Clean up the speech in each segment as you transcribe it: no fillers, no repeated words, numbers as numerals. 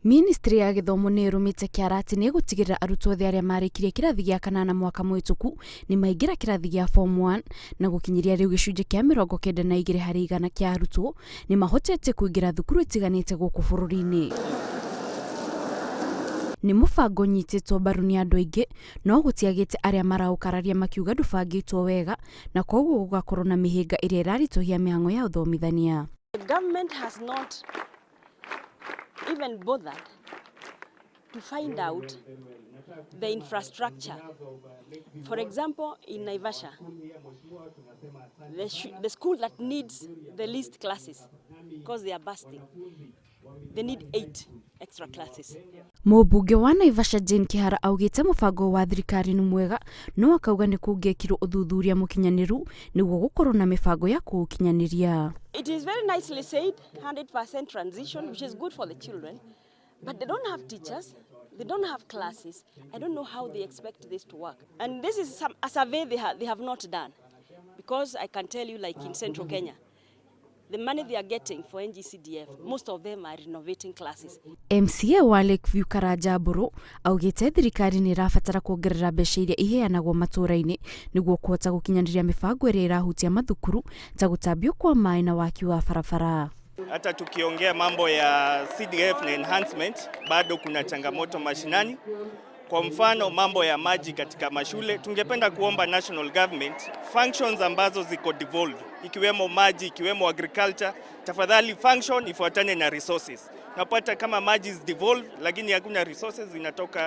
Ministry ya Githomo nĩ ĩrũmĩte kĩara atĩ nĩ ĩgũtigĩrĩra arutwo othe arĩa marĩkirie kĩrathi gĩa kanana mwaka mũhĩtũku nĩ maingĩra kĩrathi gĩa form 1 na gũkinyĩria rĩu gĩcunjĩ kĩa 92 harĩ 100 kĩa arutwo nĩ mahotete kũingĩra thukuru itiganĩte gũkũ bũrũri-inĩ. Nĩ mũbango ũnyitĩtwo mbaru nĩ andũ aingĩ, no gũtiagĩte arĩa maraũkararia makiuga ndũbangĩtwo wega na koguo gũgakorwo na mĩhĩnga ĩrĩa ĩraritũhia mĩhang'o ya ũthomithania. The government has not even bothered to find out the infrastructure. For example, in Naivasha, the school that needs the least classes, because they are bursting, they need 8 extra classes. Mũmbunge wa Naivasha Jane Kihara augĩte mũbango wa thirikari nĩ mwega, no akauga nĩ kũngĩekirwo ũthuthuria mũkinyanĩru nĩguo gũkorwo na mĩbango ya kũũkinyanĩria. It is very nicely said, 100% transition, which is good for the children, but they don't have teachers, they don't have classes. I don't know how they expect this to work. And this is a survey they have not done, because I can tell you, like in Central Kenya, the money they are getting for NGCDF, most of them are renovating classes. MCA wa Lakeview Karanja Mburu augĩte thirikari nĩ ĩrabatara kuongerera mbeca iria iheanagwo matũũra-inĩ nĩguo kũhota gũkinyanĩria mĩbango ĩrĩa ĩrahutia mathukuru ta gũtambio kwa maĩ na waki wa barabara. Hata tukiongea mambo ya CDF na enhancement, bado kuna changamoto mashinani. Kwa mfano mambo ya maji katika mashule, tungependa kuomba national government functions ambazo ziko devolved, ikiwemo maji, ikiwemo agriculture, tafadhali function ifuatane na resources. Napata kama maji is devolved lakini hakuna resources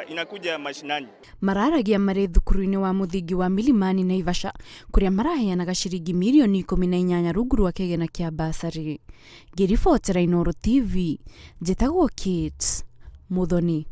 inakuja mashinani. Mararagia marĩ thukuru-inĩ wa mũthingi wa Milimani Naivasha kũrĩa maraheanaga ciringi mirioni 18 rungu rwa kĩgĩna kĩa basarĩ. Ngĩribotera Inooro TV, njĩtagwo Kate Muthoni.